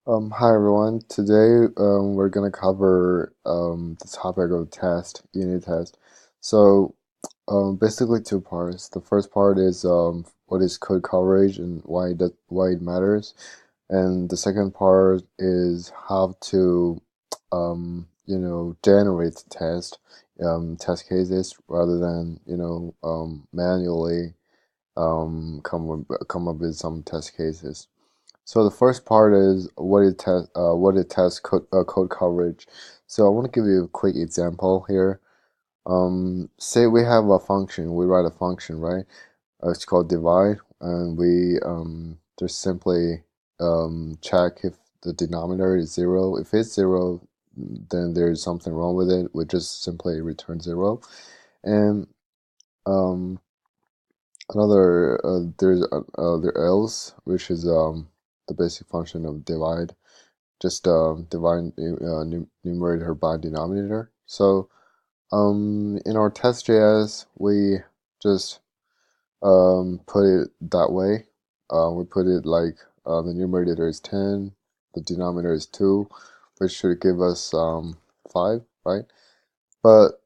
Hi everyone. Today, we're gonna cover the topic of unit test. So, basically two parts. The first part is what is code coverage and why it matters, and the second part is how to generate test cases rather than manually come up with some test cases. So the first part is what it tests code coverage. So I want to give you a quick example here. Say we have a function, we write a function, right? It's called divide, and we just simply check if the denominator is zero. If it's zero, then there's something wrong with it. We just simply return zero. And um, another there's there else, which is the basic function of divide. Just divide numerator by denominator. So in our test.js, we just put it that way. We put it like the numerator is 10, the denominator is 2, which should give us 5, right? But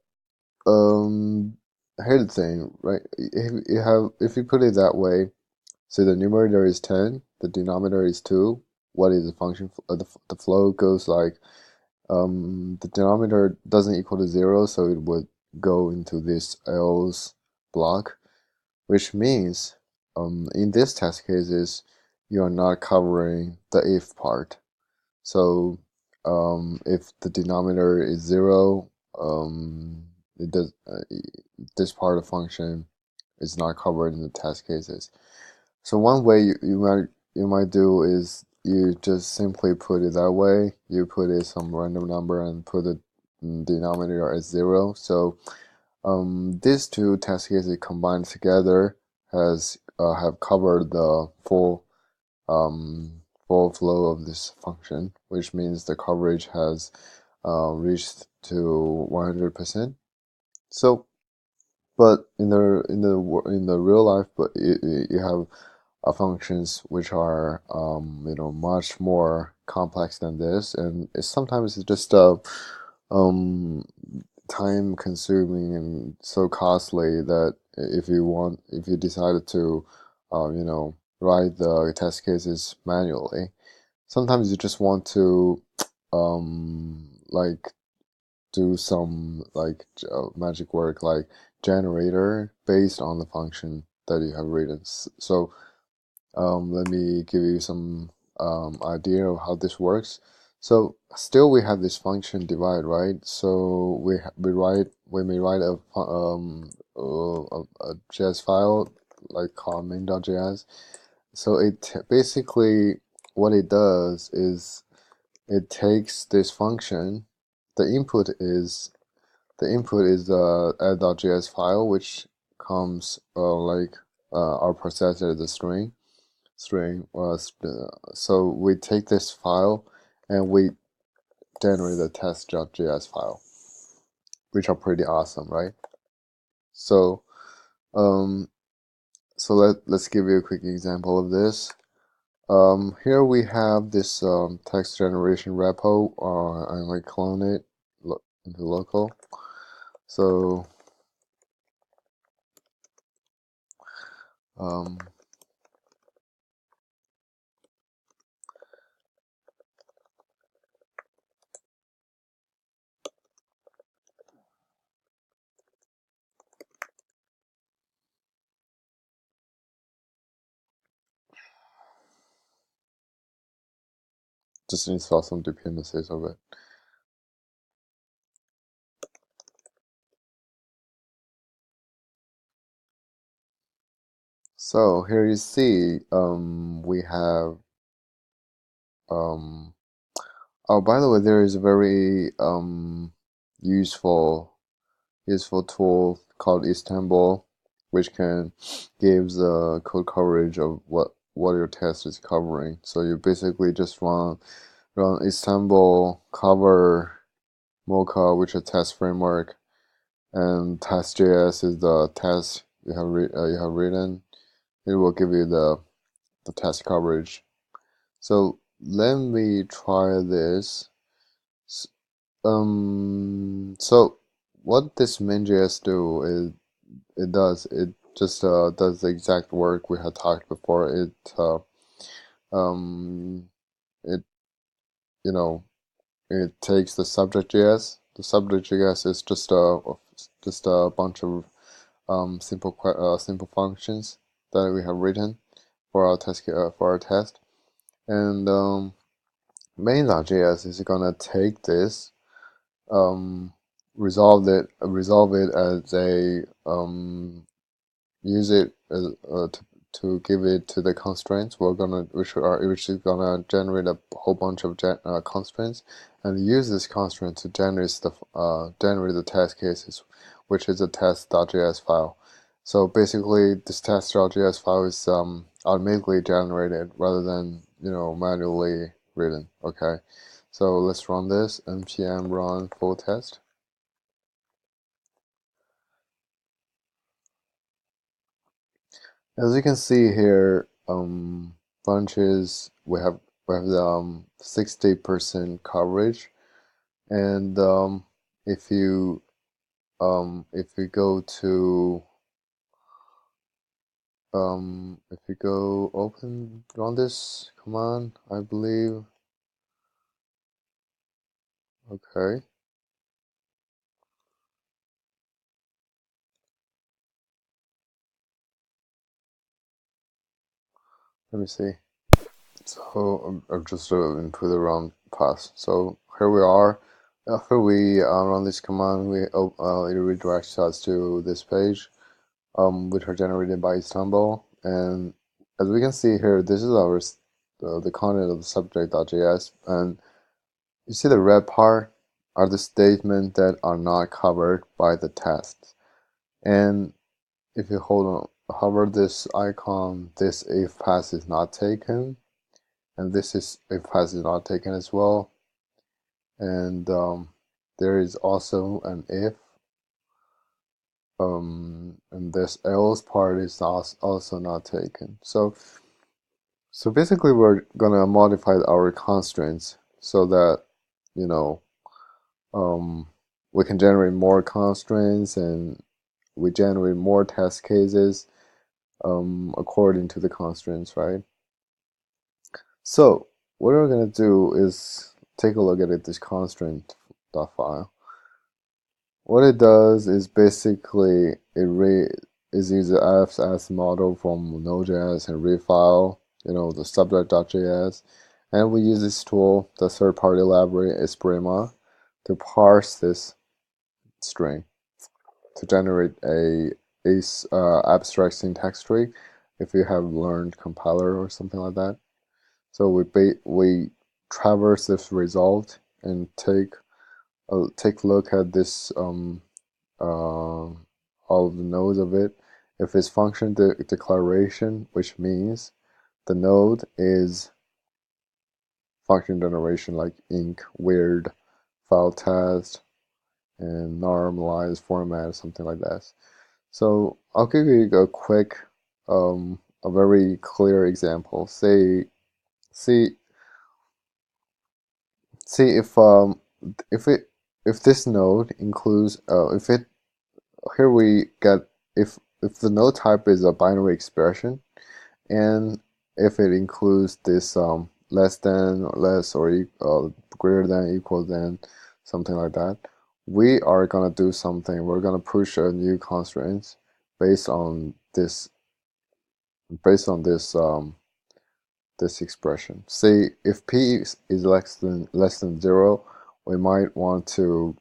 um, here's the thing, right? If you put it that way, so the numerator is 10, the denominator is 2. What is the function? The flow goes like the denominator doesn't equal to 0, so it would go into this else block, which means in this test cases, you are not covering the if part. So if the denominator is 0, it does this part of the function is not covered in the test cases. So one way you might do is you just simply put it that way. You put it some random number and put the denominator as 0. So these two test cases combined together has have covered the full flow of this function, which means the coverage has reached to 100%. So, but in the real life, but you have functions which are much more complex than this, and sometimes it's just um, time consuming and so costly that if you decided to write the test cases manually, sometimes you just want to like do some like magic work like generator based on the function that you have written. So let me give you some idea of how this works. So still we have this function divide, right? So we may write a JS file like called main.js. So it basically what it does is it takes this function. The input is the add.js file, which comes our processor the string was so we take this file and we generate a test.js file, which are pretty awesome, right? So um let's give you a quick example of this. Here we have this text generation repo. I might clone it into local. So um, just install some dependencies of it. So here you see we have um, oh, by the way, there is a very useful tool called Istanbul, which can gives the code coverage of what your test is covering. So you basically just run Istanbul cover Mocha, which is a test framework, and TestJS is the test you have written. It will give you the test coverage. So let me try this. So what this main.js do is it just does the exact work we had talked before. Um it you know it takes the subject.js. The subject.js is just a bunch of simple functions that we have written for our test, and main.js is gonna take this, um, resolve it as a use it as, to give it to the constraints which is gonna generate a whole bunch of constraints, and use this constraint to generate the test cases, which is a test.js file. So basically, this test.js file is automatically generated rather than manually written. Okay, so let's run this npm run full test. As you can see here, bunches we have the 60% coverage, and if you go to if you go open run this command, I believe. Okay, let me see. So I'm just into the wrong path. So here we are. After we run this command, it redirects us to this page, which are generated by Istanbul. And as we can see here, this is the content of the subject.js. And you see the red part are the statements that are not covered by the test. And if you hover this icon, this if pass is not taken, and this is if pass is not taken as well. And there is also an if, and this else part is also not taken. So basically, we're gonna modify our constraints so that you know um, we can generate more constraints, and we generate more test cases according to the constraints, right? So what we're gonna do is take a look at this constraint.file. What it does is basically is use the FS model from Node.js and refile, the subject.js, and we use this tool, the third-party library Esprima, to parse this string to generate a abstract syntax tree. If you have learned compiler or something like that, so we traverse this result and take a look at this all of the nodes of it. If it's function declaration, which means the node is function generation like inc, weird, file test, and normalized format, something like that. So I'll give you a very clear example. See, see if it if this node includes if it here we get if the node type is a binary expression, and if it includes this less than or less or greater than equal than something like that, we are gonna do something. We're gonna push a new constraint based on this based on this expression. Say if p is less than 0, we might want to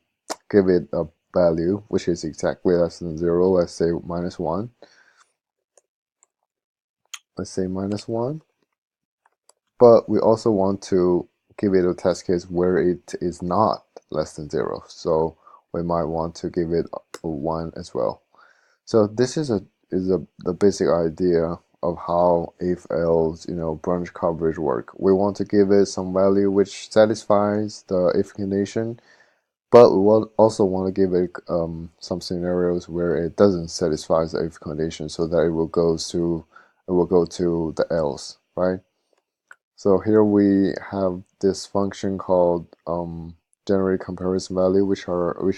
give it a value which is exactly less than 0. Let's say -1. Let's say -1. But we also want to give it a test case where it is not less than 0. So we might want to give it a 1 as well. So this is the basic idea of how if else branch coverage work. We want to give it some value which satisfies the if condition, but we will also want to give it some scenarios where it doesn't satisfy the if condition, so that it will go to the else, right? So here we have this function called generate comparison value, which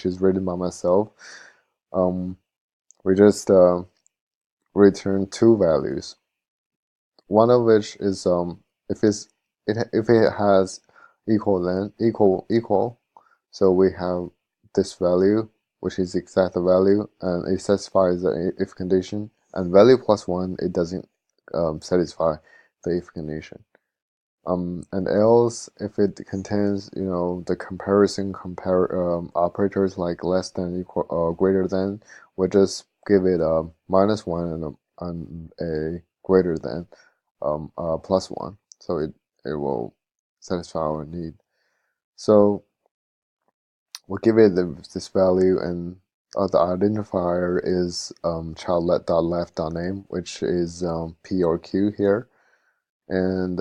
is written by myself. Um, we just return two values. One of which is if it has equal, so we have this value, which is exact value, and it satisfies the if condition. And value plus one, it doesn't satisfy the if condition. And else if it contains, the comparison operators like less than, equal, greater than, we just give it a minus one and a greater than, plus one, so it will satisfy our need. So we'll give it this value, and the identifier is child.left.name, which is p or q here, and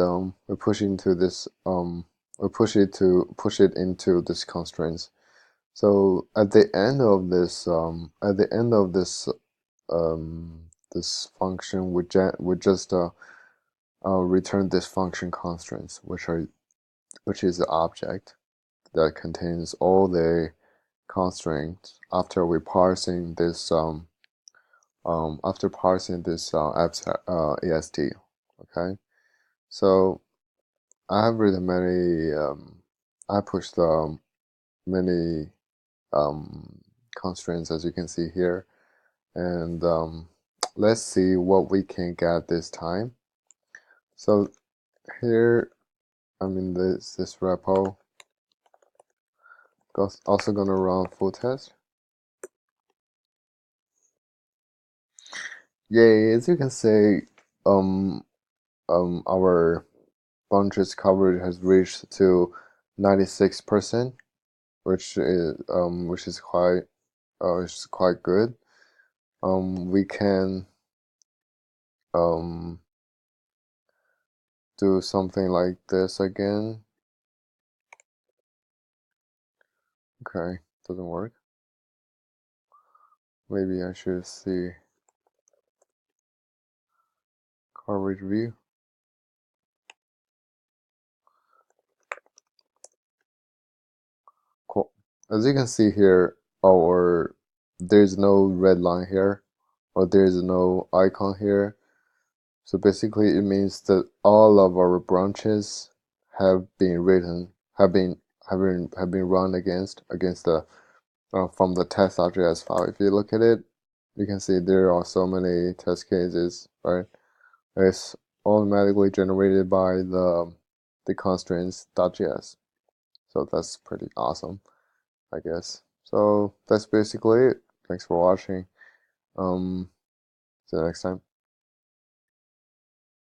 we push into this we push it into this constraints. So at the end of this function, we just return this function constraints, which is the object that contains all the constraints after we parsing this after parsing this est. Okay, so I have written many I pushed many constraints, as you can see here, and let's see what we can get this time. So here I'm in this repo. Also gonna run full test. Yay! As you can see, our bunches coverage has reached to 96%, which is quite good. We can do something like this again. Okay, doesn't work. Maybe I should see coverage view. Cool. As you can see here, there's no red line here, or there's no icon here. So basically, it means that all of our branches have been run against the from the test.js file. If you look at it, you can see there are so many test cases, right? It's automatically generated by the constraints.js. So that's pretty awesome, I guess. So that's basically it. Thanks for watching. See you next time.